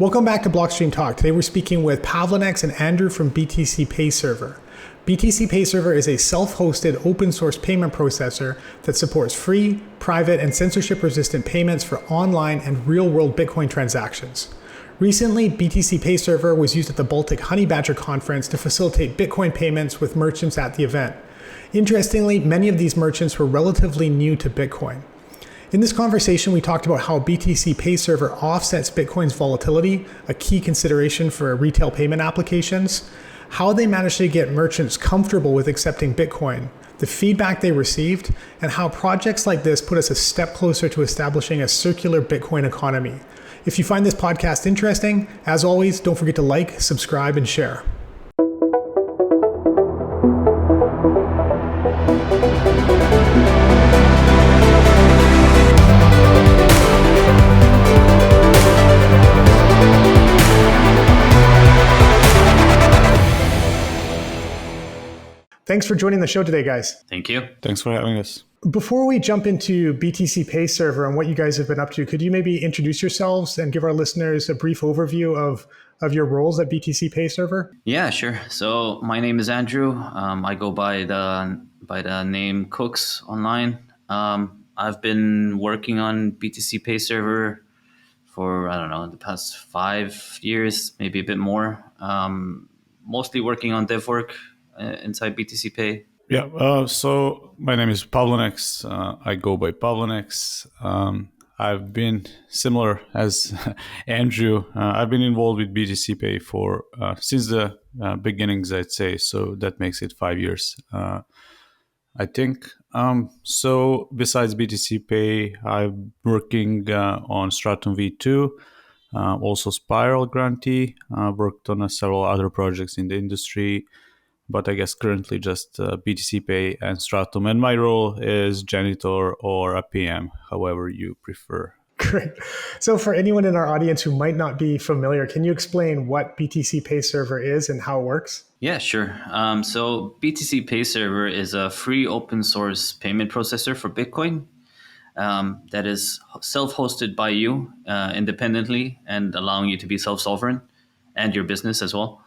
Welcome back to Blockstream Talk. Today we're speaking with Pavlenex and Andrew from BTCPay Server. BTCPay Server is a self-hosted open source payment processor that supports free, private, and censorship-resistant payments for online and real-world Bitcoin transactions. Recently, BTCPay Server was used at the Baltic Honeybadger conference to facilitate Bitcoin payments with merchants at the event. Interestingly, many of these merchants were relatively new to Bitcoin. In this conversation, we talked about how BTCPay Server offsets Bitcoin's volatility, a key consideration for retail payment applications, how they managed to get merchants comfortable with accepting Bitcoin, the feedback they received, and how projects like this put us a step closer to establishing a circular Bitcoin economy. If you find this podcast interesting, as always, don't forget to like, subscribe, and share. Thanks for joining the show today, guys. Thank you. Thanks for having us. Before we jump into BTCPay Server and what you guys have been up to, could you maybe introduce yourselves and give our listeners a brief overview of your roles at BTCPay Server? Yeah, sure. So my name is Andrew. I go by the name Cooks online. I've been working on BTCPay Server for, the past 5 years, maybe a bit more. Mostly working on dev work inside BTCPay. Yeah, so my name is Pavlenex. I go by Pavlenex. I've been similar as Andrew. I've been involved with BTCPay for since the beginnings, I'd say. So that makes it 5 years, I think. So besides BTCPay, I'm working on Stratum V2, also Spiral grantee. Worked on several other projects in the industry. But I guess currently just BTCPay and Stratum. And my role is janitor or a PM, however you prefer. Great. So for anyone in our audience who might not be familiar, can you explain what BTCPay Server is and how it works? Yeah, sure. So BTCPay Server is a free open source payment processor for Bitcoin that is self-hosted by you independently and allowing you to be self-sovereign and your business as well.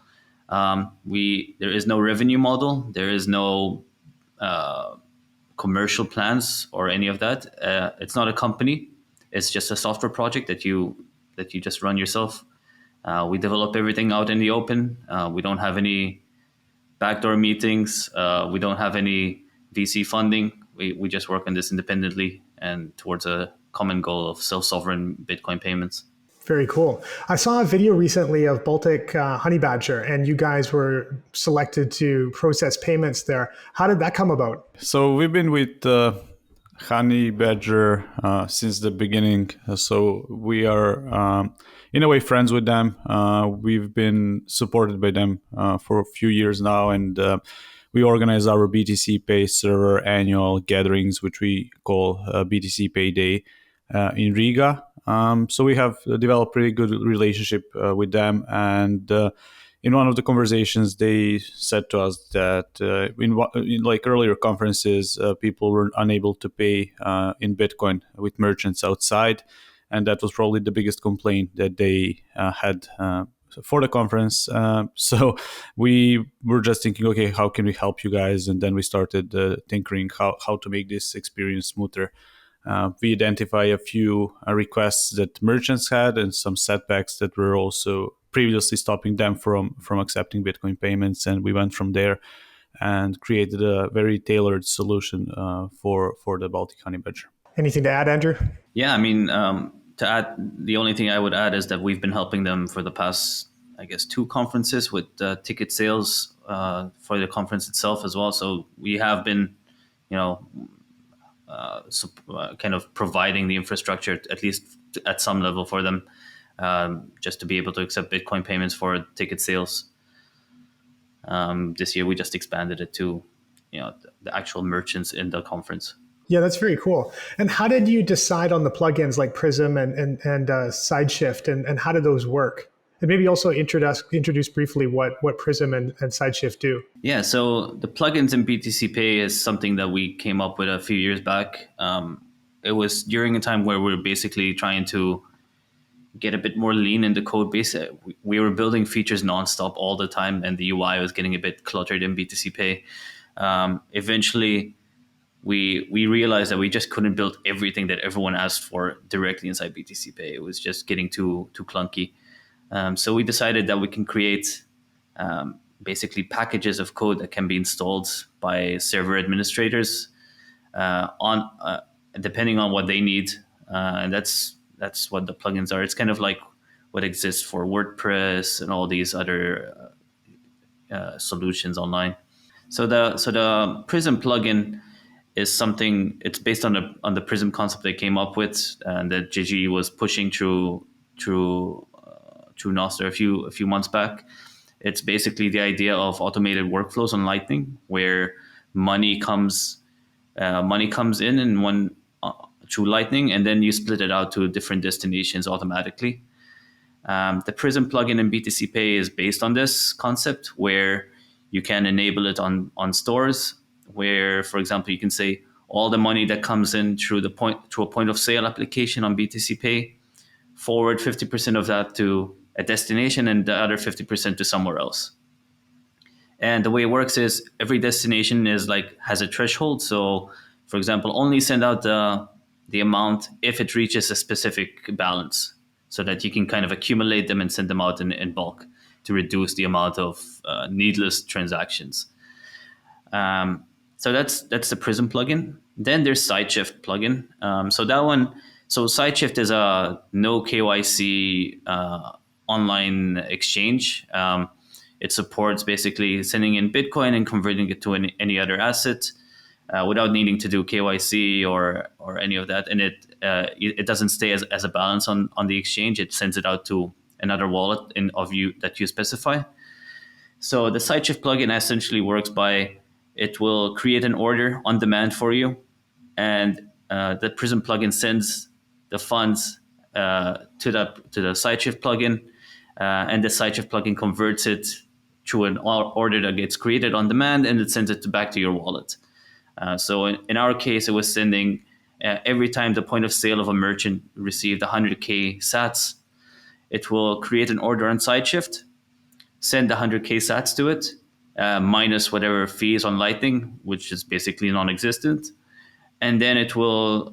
There is no revenue model. There is no commercial plans or any of that. It's not a company. It's just a software project that you just run yourself. We develop everything out in the open. We don't have any backdoor meetings. We don't have any VC funding. We just work on this independently and towards a common goal of self-sovereign Bitcoin payments. Very cool. I saw a video recently of Baltic Honeybadger, and you guys were selected to process payments there. How did that come about? So we've been with Honeybadger since the beginning. So we are, in a way, friends with them. We've been supported by them for a few years now, and we organize our BTCPay Server annual gatherings, which we call BTCPay Day in Riga. So we have developed a really good relationship with them. And in one of the conversations, they said to us that in like earlier conferences, people were unable to pay in Bitcoin with merchants outside. And that was probably the biggest complaint that they had for the conference. So we were just thinking, okay, how can we help you guys? And then we started tinkering how to make this experience smoother. We identify a few requests that merchants had and some setbacks that were also previously stopping them from accepting Bitcoin payments. And we went from there and created a very tailored solution for the Baltic Honeybadger. Anything to add, Andrew? Yeah, I mean, to add, the only thing I would add is that we've been helping them for the past, 2 conferences with ticket sales for the conference itself as well. So we have been, kind of providing the infrastructure, at least at some level for them, just to be able to accept Bitcoin payments for ticket sales. This year, we just expanded it to, the actual merchants in the conference. Yeah, that's very cool. And how did you decide on the plugins like Prism and SideShift, and how did those work? And maybe also introduce briefly what Prism and SideShift do. Yeah, so the plugins in BTCPay is something that we came up with a few years back. It was during a time where we were basically trying to get a bit more lean in the code base. We were building features nonstop all the time, and the UI was getting a bit cluttered in BTCPay. Eventually, we realized that we just couldn't build everything that everyone asked for directly inside BTCPay. It was just getting too clunky. So we decided that we can create basically packages of code that can be installed by server administrators on depending on what they need, and that's what the plugins are. It's kind of like what exists for WordPress and all these other solutions online. So the Prism plugin is something. It's based on the Prism concept they came up with, and that Gigi was pushing through Nostr a few months back. It's basically the idea of automated workflows on Lightning, where money comes in one through Lightning, and then you split it out to different destinations automatically. The Prism plugin in BTCPay is based on this concept, where you can enable it on stores, where, for example, you can say all the money that comes in through a point of sale application on BTCPay, forward 50% of that to a destination and the other 50% to somewhere else. And the way it works is every destination has a threshold. So, for example, only send out the amount if it reaches a specific balance, so that you can kind of accumulate them and send them out in bulk to reduce the amount of needless transactions. So that's the Prism plugin. Then there's SideShift plugin. So SideShift is a no KYC online exchange. It supports basically sending in Bitcoin and converting it to any other asset without needing to do KYC or any of that. And it doesn't stay as a balance on the exchange. It sends it out to another wallet that you specify. So the SideShift plugin essentially works by, it will create an order on demand for you, and the Prism plugin sends the funds to the SideShift plugin, and the SideShift plugin converts it to an order that gets created on demand, and it sends it back to your wallet. So in our case, it was sending every time the point of sale of a merchant received 100K sats, it will create an order on SideShift, send 100K sats to it, minus whatever fees on Lightning, which is basically non-existent. And then it will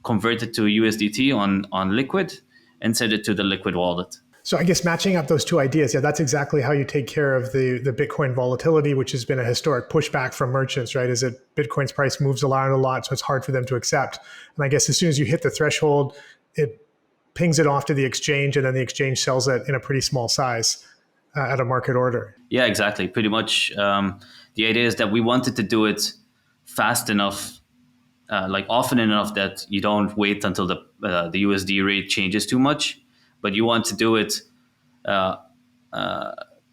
convert it to USDT on Liquid and send it to the Liquid wallet. So I guess matching up those two ideas, that's exactly how you take care of the Bitcoin volatility, which has been a historic pushback from merchants, right? Is that Bitcoin's price moves around a lot, so it's hard for them to accept. And I guess as soon as you hit the threshold, it pings it off to the exchange, and then the exchange sells it in a pretty small size at a market order. Yeah, exactly. Pretty much. The idea is that we wanted to do it fast enough, often enough that you don't wait until the USD rate changes too much, but you want to do it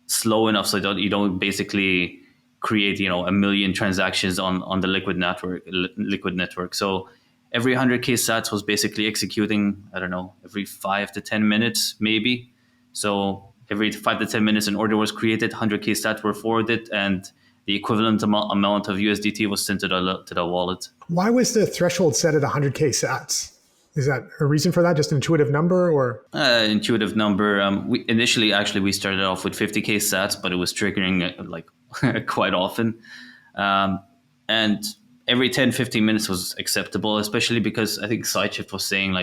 slow enough so that you don't basically create a million transactions on the Liquid network. So every 100K sats was basically executing, I don't know, every 5 to 10 minutes maybe. So every 5 to 10 minutes an order was created, 100K sats were forwarded, and the equivalent amount of USDT was sent to the wallet. Why was the threshold set at 100K sats? Is that a reason for that? Just an intuitive number, or? Intuitive number. We started off with 50K sats, but it was triggering quite often. And every 10, 15 minutes was acceptable, especially because I think SideShift was saying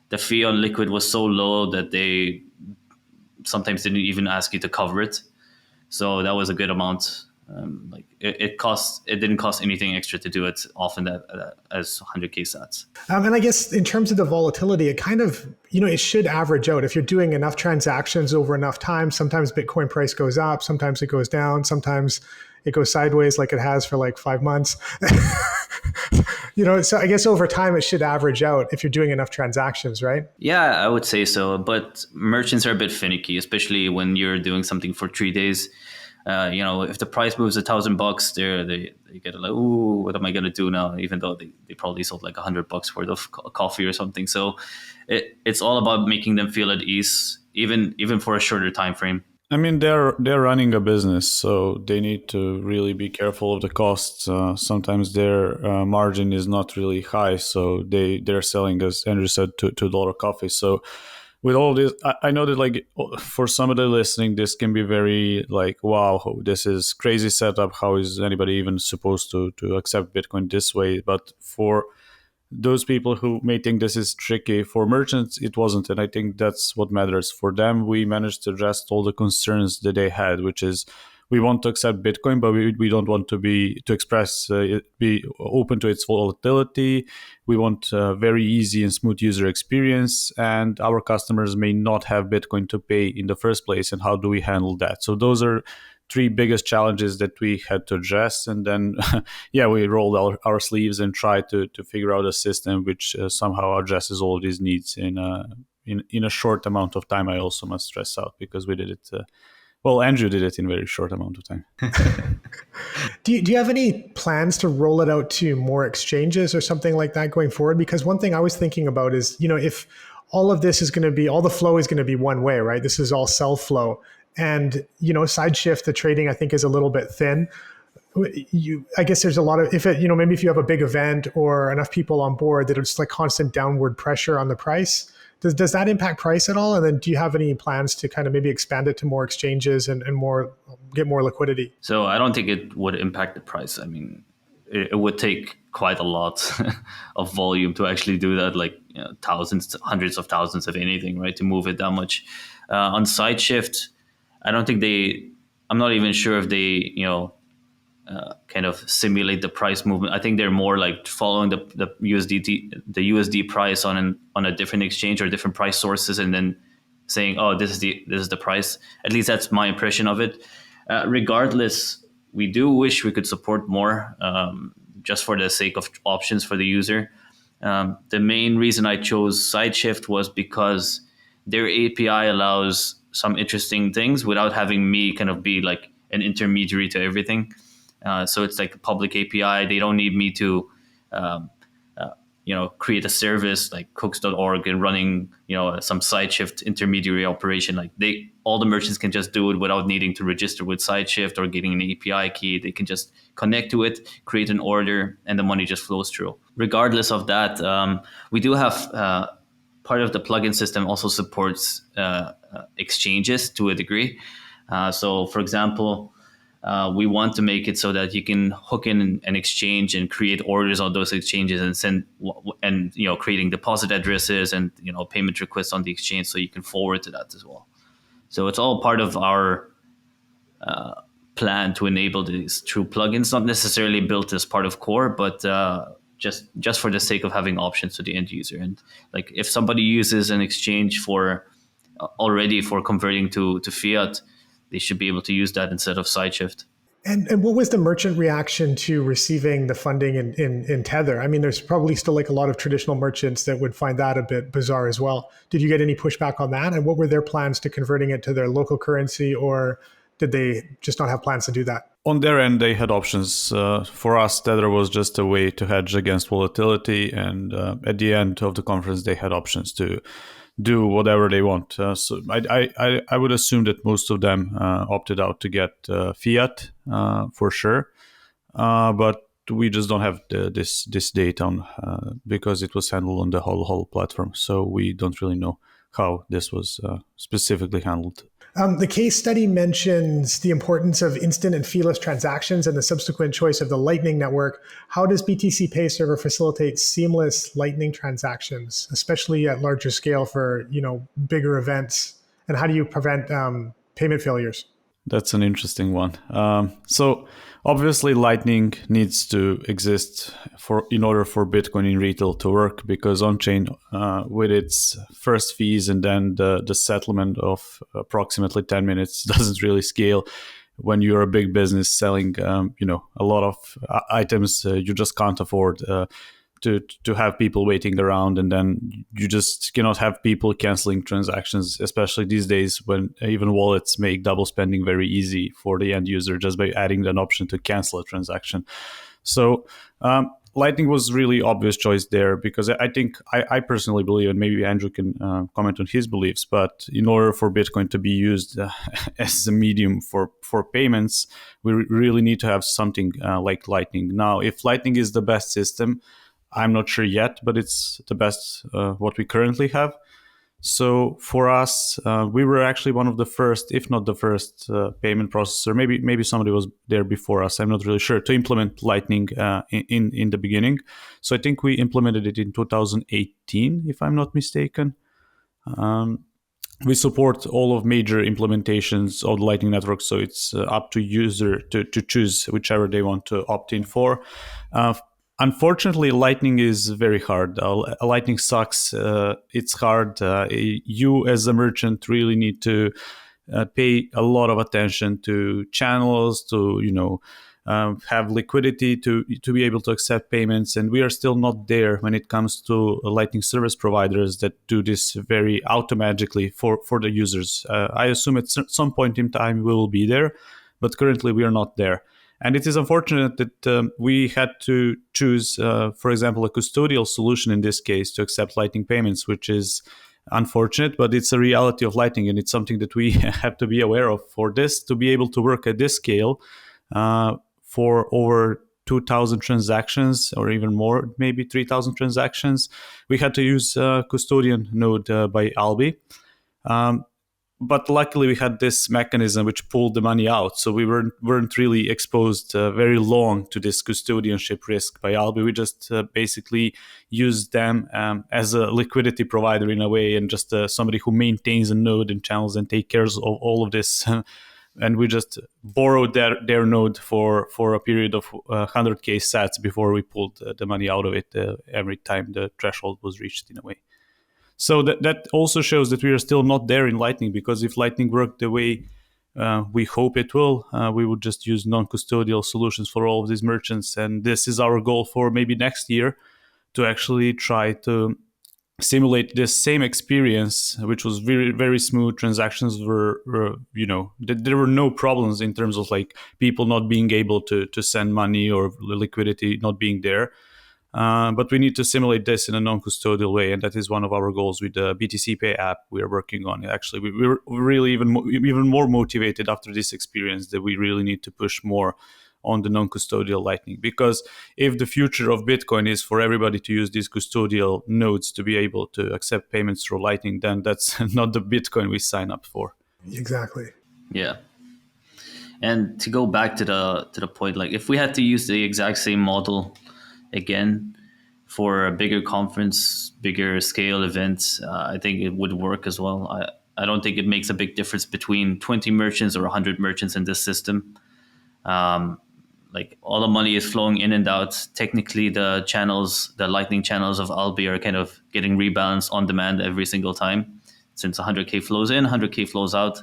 the fee on Liquid was so low that they sometimes didn't even ask you to cover it. So that was a good amount. It didn't cost anything extra to do it often as 100K sats. And I guess in terms of the volatility, it kind of, it should average out. If you're doing enough transactions over enough time, sometimes Bitcoin price goes up, sometimes it goes down, sometimes it goes sideways like it has for 5 months. So I guess over time it should average out if you're doing enough transactions, right? Yeah, I would say so. But merchants are a bit finicky, especially when you're doing something for 3 days. If the price moves $1,000, they get ooh, what am I going to do now? Even though they probably sold $100 worth of coffee or something. So it's all about making them feel at ease, even for a shorter time frame. I mean, they're running a business, so they need to really be careful of the costs. Sometimes their margin is not really high, so they're selling, as Andrew said, $2 coffee. So with all this, I know that like for somebody listening, this can be very like, wow, this is crazy setup. How is anybody even supposed to accept Bitcoin this way? But for those people who may think this is tricky, for merchants it wasn't, and I think that's what matters. For them, we managed to address all the concerns that they had, which is we want to accept Bitcoin, but we don't want to be open to its volatility. We want a very easy and smooth user experience, and our customers may not have Bitcoin to pay in the first place, and how do we handle that? So those are three biggest challenges that we had to address, and then we rolled our sleeves and tried to figure out a system which somehow addresses all of these needs in a short amount of time. I also must stress out, because we did it Andrew did it in a very short amount of time. Do you have any plans to roll it out to more exchanges or something like that going forward? Because one thing I was thinking about is, if all of this is going to be, all the flow is going to be one way, right? This is all self flow. And, SideShift, the trading, I think, is a little bit thin. I guess there's a lot of, maybe if you have a big event or enough people on board, that it's like constant downward pressure on the price. Does that impact price at all? And then do you have any plans to kind of maybe expand it to more exchanges and get more liquidity? So I don't think it would impact the price. I mean, it would take quite a lot of volume to actually do that, like thousands, hundreds of thousands of anything, right? To move it that much. On SideShift, I don't think I'm not even sure if they, kind of simulate the price movement. I think they're more like following the USD price on a different exchange or different price sources, and then saying, oh, this is the price. At least that's my impression of it. Regardless, we do wish we could support more, just for the sake of options for the user. The main reason I chose SideShift was because their API allows some interesting things without having me kind of be like an intermediary to everything. So it's like a public API. They don't need me to, create a service like cooks.org and running, some SideShift intermediary operation. Like all the merchants can just do it without needing to register with SideShift or getting an API key. They can just connect to it, create an order, and the money just flows through. Regardless of that, we do have part of the plugin system also supports exchanges to a degree. So, for example, we want to make it so that you can hook in an exchange and create orders on those exchanges and send, and creating deposit addresses and payment requests on the exchange, so you can forward to that as well. So it's all part of our plan to enable these through plugins, not necessarily built as part of core, but just for the sake of having options to the end user. And like if somebody uses an exchange for converting to fiat, they should be able to use that instead of SideShift. And what was the merchant reaction to receiving the funding in Tether? I mean, there's probably still like a lot of traditional merchants that would find that a bit bizarre as well. Did you get any pushback on that? And what were their plans to converting it to their local currency, or did they just not have plans to do that? On their end, they had options. For us, Tether was just a way to hedge against volatility. And at the end of the conference, they had options to do whatever they want. So I would assume that most of them opted out to get fiat for sure. But we just don't have this data on because it was handled on the whole platform. So we don't really know how this was specifically handled. The case study mentions the importance of instant and feeless transactions and the subsequent choice of the Lightning Network. How does BTCPay Server facilitate seamless Lightning transactions, especially at larger scale for bigger events? And how do you prevent payment failures? That's an interesting one. So obviously, Lightning needs to exist in order for Bitcoin in retail to work, because on-chain, with its first fees and then the settlement of approximately 10 minutes, doesn't really scale. When you're a big business selling, a lot of items, you just can't afford to have people waiting around, and then you just cannot have people canceling transactions, especially these days when even wallets make double spending very easy for the end user just by adding an option to cancel a transaction. So Lightning was really obvious choice there because I think I personally believe, and maybe Andrew can comment on his beliefs, but in order for Bitcoin to be used as a medium for payments, we really need to have something like Lightning. Now, if Lightning is the best system, I'm not sure yet, but it's the best what we currently have. So for us, we were actually one of the first, if not the first, payment processor. Maybe somebody was there before us. I'm not really sure, to implement Lightning in the beginning. So I think we implemented it in 2018, if I'm not mistaken. We support all of major implementations of the Lightning Network, so it's up to user to choose whichever they want to opt in for. Unfortunately, Lightning is very hard. Lightning sucks. It's hard. You as a merchant really need to pay a lot of attention to channels, to have liquidity to be able to accept payments. And we are still not there when it comes to Lightning service providers that do this very automatically for the users. I assume at some point in time we will be there, but currently we are not there. And it is unfortunate that we had to choose, for example, a custodial solution in this case to accept Lightning payments, which is unfortunate, but it's a reality of Lightning, and it's something that we have to be aware of. For this to be able to work at this scale, for over 2,000 transactions, or even more, maybe 3,000 transactions, we had to use a custodian node by Alby. But luckily, we had this mechanism which pulled the money out, so we weren't really exposed very long to this custodianship risk by Alby. We just basically used them as a liquidity provider in a way, and just somebody who maintains a node and channels and take care of all of this. And we just borrowed their node for a period of 100K sats before we pulled the money out of it every time the threshold was reached in a way. So that also shows that we are still not there in Lightning, because if Lightning worked the way we hope it will, we would just use non-custodial solutions for all of these merchants. And this is our goal for maybe next year, to actually try to simulate this same experience, which was very, very smooth. Transactions were there were no problems in terms of like people not being able to send money or liquidity not being there. But we need to simulate this in a non-custodial way, and that is one of our goals with the BTCPay app we are working on. Actually, we're really even more motivated after this experience, that we really need to push more on the non-custodial Lightning, because if the future of Bitcoin is for everybody to use these custodial nodes to be able to accept payments through Lightning, then that's not the Bitcoin we sign up for. Exactly. Yeah. And to go back to the point, like if we had to use the exact same model again for a bigger conference, bigger scale events, I think it would work as well. I don't think it makes a big difference between 20 merchants or 100 merchants in this system. Like all the money is flowing in and out. Technically, the channels, the Lightning channels of Alby are kind of getting rebalanced on demand every single time, since 100K flows in, 100K flows out.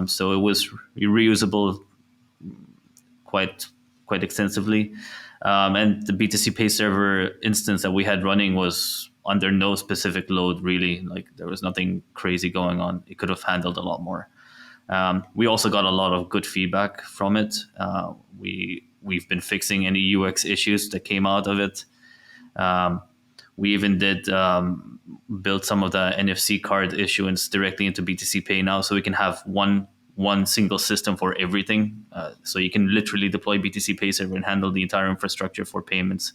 So it was reusable quite extensively. And the BTCPay server instance that we had running was under no specific load, really. Like there was nothing crazy going on. It could have handled a lot more. We also got a lot of good feedback from it. We've been fixing any UX issues that came out of it. We even did build some of the NFC card issuance directly into BTCPay now, so we can have one single system for everything. So you can literally deploy BTCPay Server and handle the entire infrastructure for payments,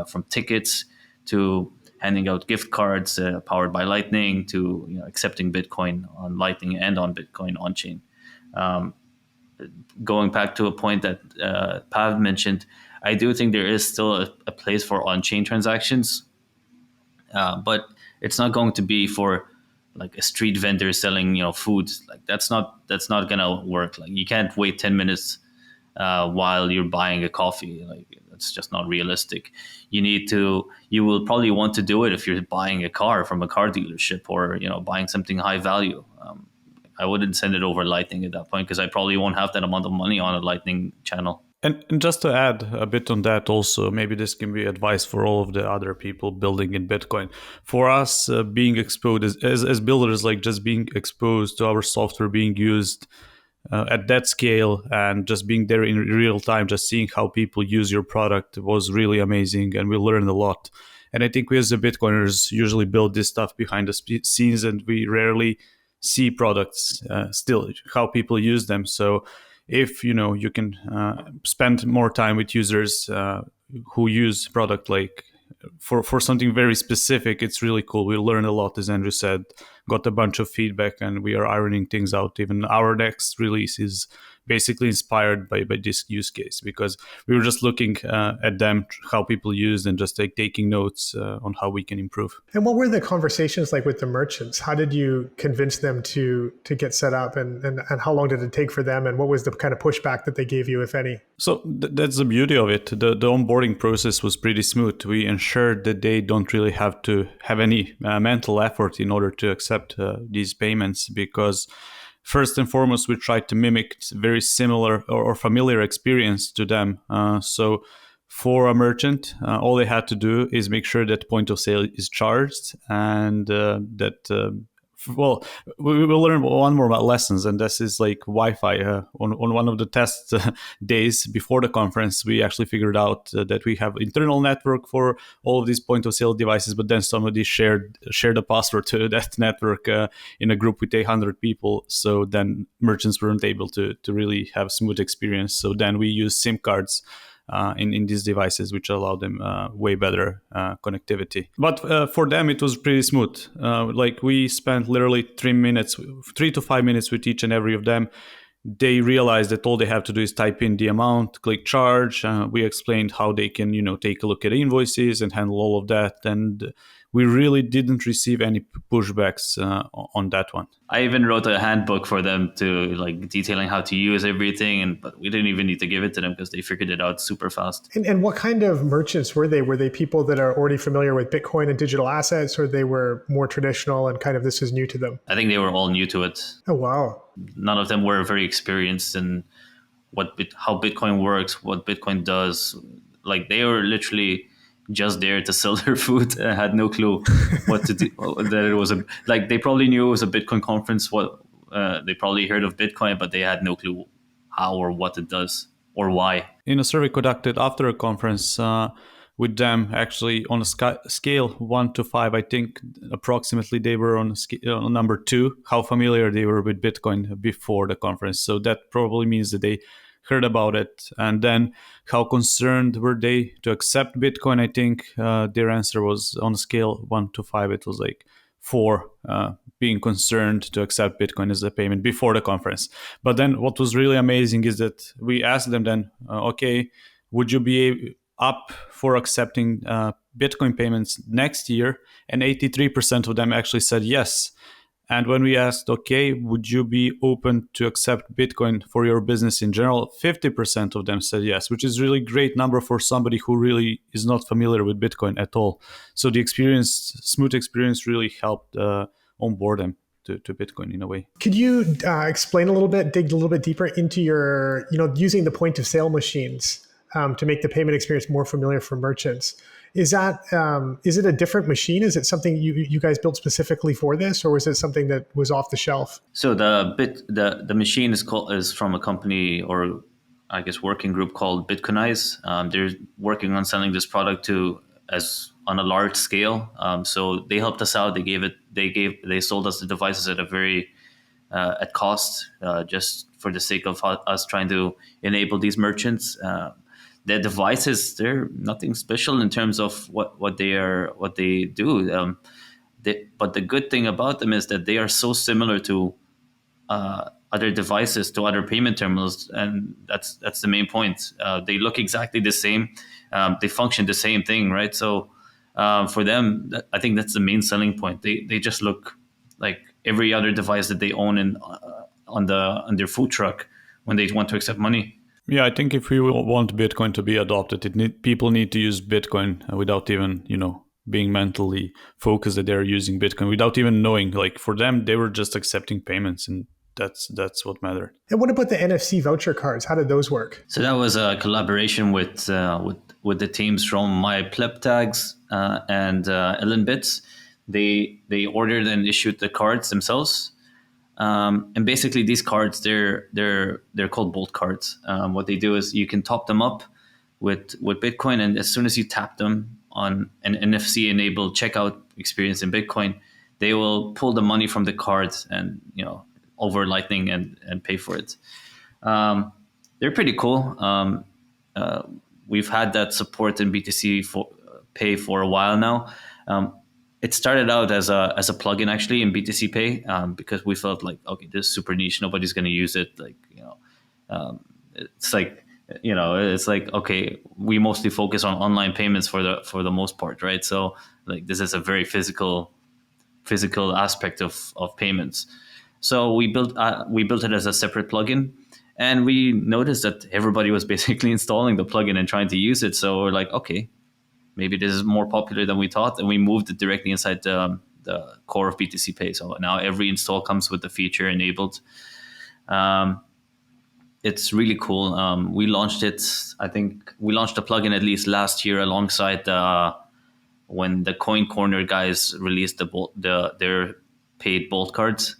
from tickets to handing out gift cards powered by Lightning, to accepting Bitcoin on Lightning and on Bitcoin on chain. Going back to a point that Pav mentioned, I do think there is still a place for on-chain transactions, but it's not going to be for like a street vendor selling food. Like that's not gonna work. Like you can't wait 10 minutes while you're buying a coffee. Like that's just not realistic. You will probably want to do it if you're buying a car from a car dealership, or buying something high value. I wouldn't send it over Lightning at that point, because I probably won't have that amount of money on a Lightning channel. And just to add a bit on that also, maybe this can be advice for all of the other people building in Bitcoin. For us, being exposed as builders, like just being exposed to our software being used at that scale, and just being there in real time, just seeing how people use your product was really amazing, and we learned a lot. And I think we as the Bitcoiners usually build this stuff behind the scenes, and we rarely see products still, how people use them. So if you can spend more time with users who use product like for something very specific, it's really cool. We learned a lot, as Andrew said, got a bunch of feedback, and we are ironing things out. Even our next release is basically inspired by this use case, because we were just looking at them, how people used, and just taking notes on how we can improve. And what were the conversations like with the merchants? How did you convince them to get set up, and how long did it take for them? And what was the kind of pushback that they gave you, if any? So that's the beauty of it. The onboarding process was pretty smooth. We ensured that they don't really have to have any mental effort in order to accept these payments, because first and foremost, we tried to mimic very similar or familiar experience to them. So for a merchant, all they had to do is make sure that point of sale is charged, and well, we will learn one more about lessons, and this is like Wi-Fi. On one of the test days before the conference, we actually figured out that we have internal network for all of these point of sale devices, but then somebody shared a password to that network in a group with 800 people. So then merchants weren't able to really have smooth experience. So then we use SIM cards in these devices, which allow them way better connectivity. But for them, it was pretty smooth. Like we spent literally 3 to 5 minutes with each and every of them. They realized that all they have to do is type in the amount, click charge. We explained how they can, take a look at invoices and handle all of that. And we really didn't receive any pushbacks on that one. I even wrote a handbook for them to detailing how to use everything, but we didn't even need to give it to them because they figured it out super fast. And what kind of merchants were they? Were they people that are already familiar with Bitcoin and digital assets, or they were more traditional and kind of this is new to them? I think they were all new to it. Oh, wow. None of them were very experienced in how Bitcoin works, what Bitcoin does. Like they were literally just there to sell their food and had no clue what to do. That it was they probably knew it was a Bitcoin conference. They probably heard of Bitcoin, but they had no clue how or what it does or why. In a survey conducted after a conference with them, actually on a scale 1 to 5, I think approximately they were on number 2, how familiar they were with Bitcoin before the conference. So that probably means that they heard about it. And then how concerned were they to accept Bitcoin? I think their answer was on a scale 1 to 5, it was like 4, being concerned to accept Bitcoin as a payment before the conference. But then what was really amazing is that we asked them then, okay, would you be up for accepting Bitcoin payments next year? And 83% of them actually said yes. And when we asked, okay, would you be open to accept Bitcoin for your business in general? 50% of them said yes, which is really great number for somebody who really is not familiar with Bitcoin at all. So the smooth experience really helped onboard them to Bitcoin in a way. Could you explain a little bit, dig a little bit deeper into your, using the point of sale machines to make the payment experience more familiar for merchants? Is it a different machine? Is it something you guys built specifically for this, or was it something that was off the shelf? So the machine is from a company, or I guess working group called Bitcoinize. They're working on selling this product on a large scale. So they helped us out. They sold us the devices at a very at cost, just for the sake of us trying to enable these merchants. The devices, they're nothing special in terms of what they do. But the good thing about them is that they are so similar to other devices, to other payment terminals, and that's the main point. They look exactly the same. They function the same thing, right? So for them, I think that's the main selling point. They just look like every other device that they own on their food truck when they want to accept money. Yeah, I think if we want Bitcoin to be adopted, people need to use Bitcoin without even, being mentally focused that they're using Bitcoin, without even knowing. Like for them, they were just accepting payments, and that's what mattered. And what about the NFC voucher cards? How did those work? So that was a collaboration with the teams from My Pleb Tags and Ellen Bits. They ordered and issued the cards themselves. And basically, these cards they're called Bolt cards. What they do is you can top them up with Bitcoin, and as soon as you tap them on an NFC enabled checkout experience in Bitcoin, they will pull the money from the cards and over Lightning and pay for it. They're pretty cool. We've had that support in BTC Pay for a while now. It started out as a plugin actually in BTC Pay because we felt like, okay, this is super niche, nobody's going to use it. It's like it's like, okay, we mostly focus on online payments for the most part, right? So like this is a very physical aspect of payments. So we built it as a separate plugin, and we noticed that everybody was basically installing the plugin and trying to use it. So we're like, okay, maybe this is more popular than we thought, and we moved it directly inside the core of BTC Pay. So now every install comes with the feature enabled. It's really cool. We launched it. I think we launched the plugin at least last year alongside when the Coin Corner guys released their paid Bolt cards.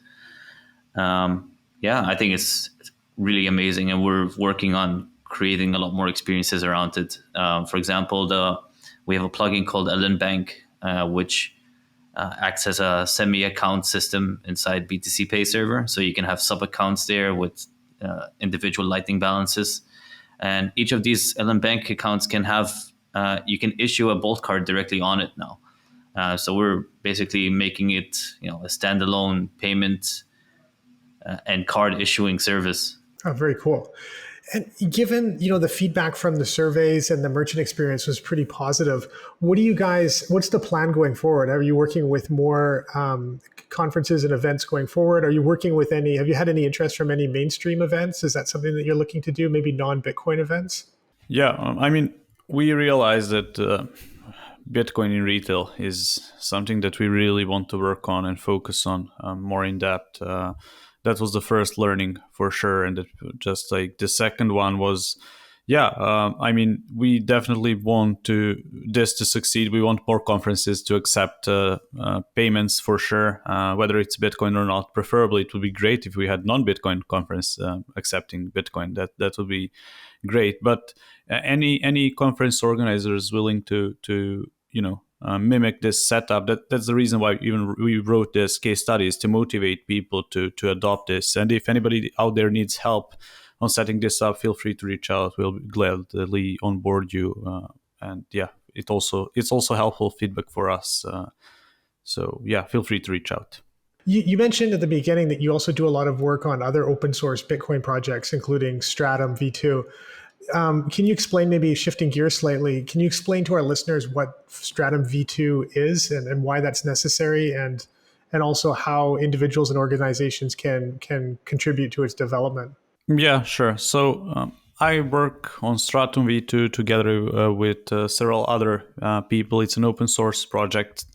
I think it's really amazing, and we're working on creating a lot more experiences around it. For example, we have a plugin called Ellen Bank, which acts as a semi-account system inside BTCPay Server. So you can have sub-accounts there with individual Lightning balances. And each of these Ellen Bank accounts can have, you can issue a Bolt card directly on it now. So we're basically making it a standalone payment and card issuing service. Oh, very cool. And given, the feedback from the surveys and the merchant experience was pretty positive, what's the plan going forward? Are you working with more conferences and events going forward? Have you had any interest from any mainstream events? Is that something that you're looking to do? Maybe non-Bitcoin events? Yeah, we realize that Bitcoin in retail is something that we really want to work on and focus on more in depth. That was the first learning for sure. And just like the second one was, we definitely want this to succeed. We want more conferences to accept payments for sure, whether it's Bitcoin or not. Preferably, it would be great if we had non-Bitcoin conference accepting Bitcoin. That would be great. But any conference organizers willing to mimic this setup. That's the reason why even we wrote this case studies to motivate people to adopt this. And if anybody out there needs help on setting this up, feel free to reach out. We'll gladly onboard you. It's also helpful feedback for us. Feel free to reach out. You mentioned at the beginning that you also do a lot of work on other open source Bitcoin projects, including Stratum V2. Can you explain, maybe shifting gears slightly, can you explain to our listeners what Stratum V2 is and why that's necessary, and also how individuals and organizations can contribute to its development? Yeah, sure. So I work on Stratum V2 together with several other people. It's an open source project.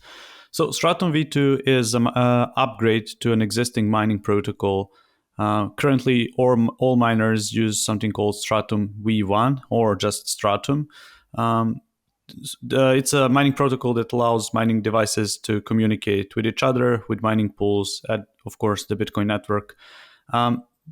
So Stratum V2 is an upgrade to an existing mining protocol. Currently, all miners use something called Stratum V1 or just Stratum. It's a mining protocol that allows mining devices to communicate with each other, with mining pools, at, of course, the Bitcoin network.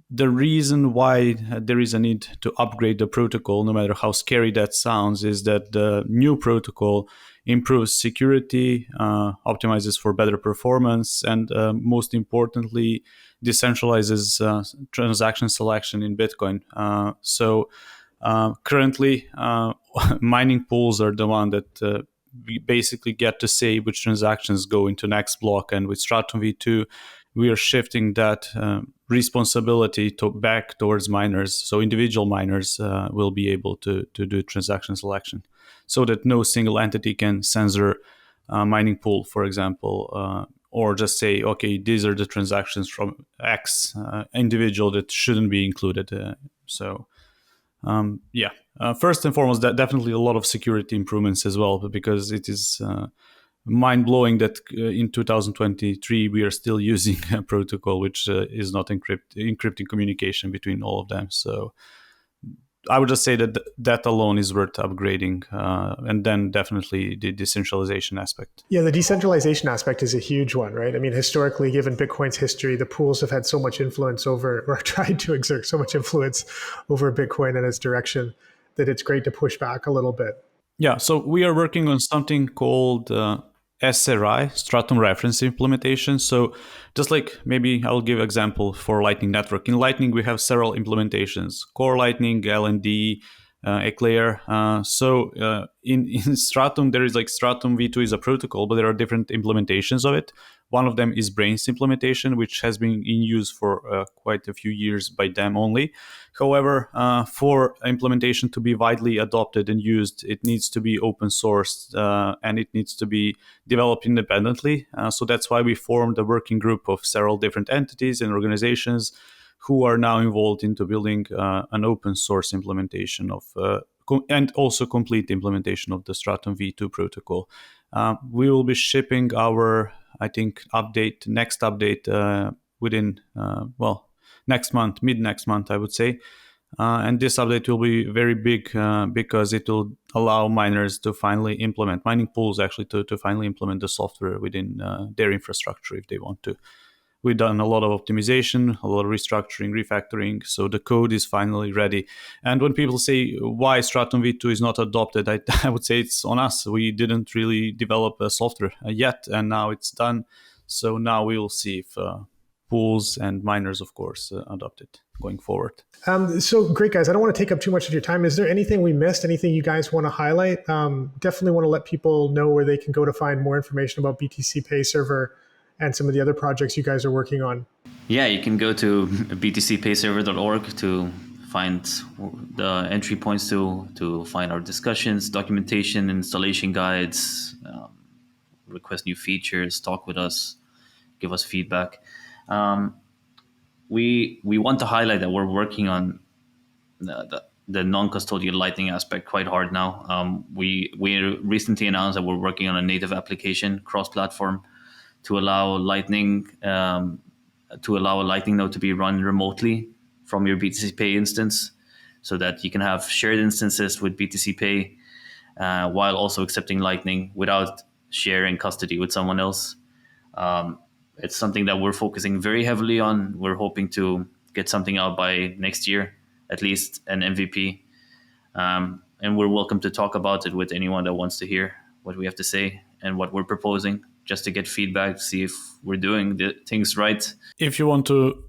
The reason why there is a need to upgrade the protocol, no matter how scary that sounds, is that the new protocol improves security, optimizes for better performance, and most importantly, decentralizes transaction selection in Bitcoin. Currently, mining pools are the one that we basically get to say which transactions go into next block. And with Stratum V2, we are shifting that responsibility back towards miners. So individual miners will be able to do transaction selection, so that no single entity can censor mining pool, for example, or just say, okay, these are the transactions from X individual that shouldn't be included. First and foremost, that definitely a lot of security improvements as well, because it is mind-blowing that in 2023 we are still using a protocol which is not encrypting communication between all of them. So I would just say that that alone is worth upgrading, and then definitely the decentralization aspect. Yeah, the decentralization aspect is a huge one, right? I mean, historically, given Bitcoin's history, the pools have had so much influence over, or tried to exert so much influence over Bitcoin and its direction, that it's great to push back a little bit. Yeah, so we are working on something called SRI, Stratum Reference Implementation. So just like maybe I'll give example for Lightning Network. In Lightning, we have several implementations: Core Lightning, LND, Eclair. In Stratum, there is like Stratum V2 is a protocol, but there are different implementations of it. One of them is Brains implementation, which has been in use for quite a few years by them only. However, for implementation to be widely adopted and used, it needs to be open sourced and it needs to be developed independently. So that's why we formed a working group of several different entities and organizations who are now involved into building an open source implementation of and also complete implementation of the Stratum V2 protocol. We will be shipping our, I think, next update within, next month, mid next month, I would say. And this update will be very big because it will allow miners to finally implement, mining pools actually to finally implement the software within their infrastructure if they want to. We've done a lot of optimization, a lot of restructuring, refactoring, so the code is finally ready. And when people say why Stratum V2 is not adopted, I would say it's on us. We didn't really develop a software yet, and now it's done. So now we will see if pools and miners, of course, adopt it going forward. So great, guys. I don't want to take up too much of your time. Is there anything we missed? Anything you guys want to highlight? Definitely want to let people know where they can go to find more information about BTCPay Server and some of the other projects you guys are working on. Yeah, you can go to BTCPayServer.org to find the entry points to find our discussions, documentation, installation guides, request new features, talk with us, give us feedback. We want to highlight that we're working on the non-custodial Lightning aspect quite hard now. We recently announced that we're working on a native application cross-platform to allow Lightning a Lightning node to be run remotely from your BTCPay instance, so that you can have shared instances with BTCPay while also accepting Lightning without sharing custody with someone else. It's something that we're focusing very heavily on. We're hoping to get something out by next year, at least an MVP. And we're welcome to talk about it with anyone that wants to hear what we have to say and what we're proposing, just to get feedback, see if we're doing the things right. If you want to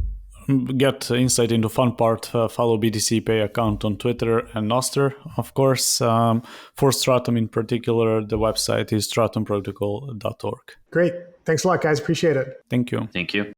get insight into fun part, follow BTCPay account on Twitter and Nostr, of course. For Stratum in particular, the website is stratumprotocol.org. Great. Thanks a lot, guys. Appreciate it. Thank you. Thank you.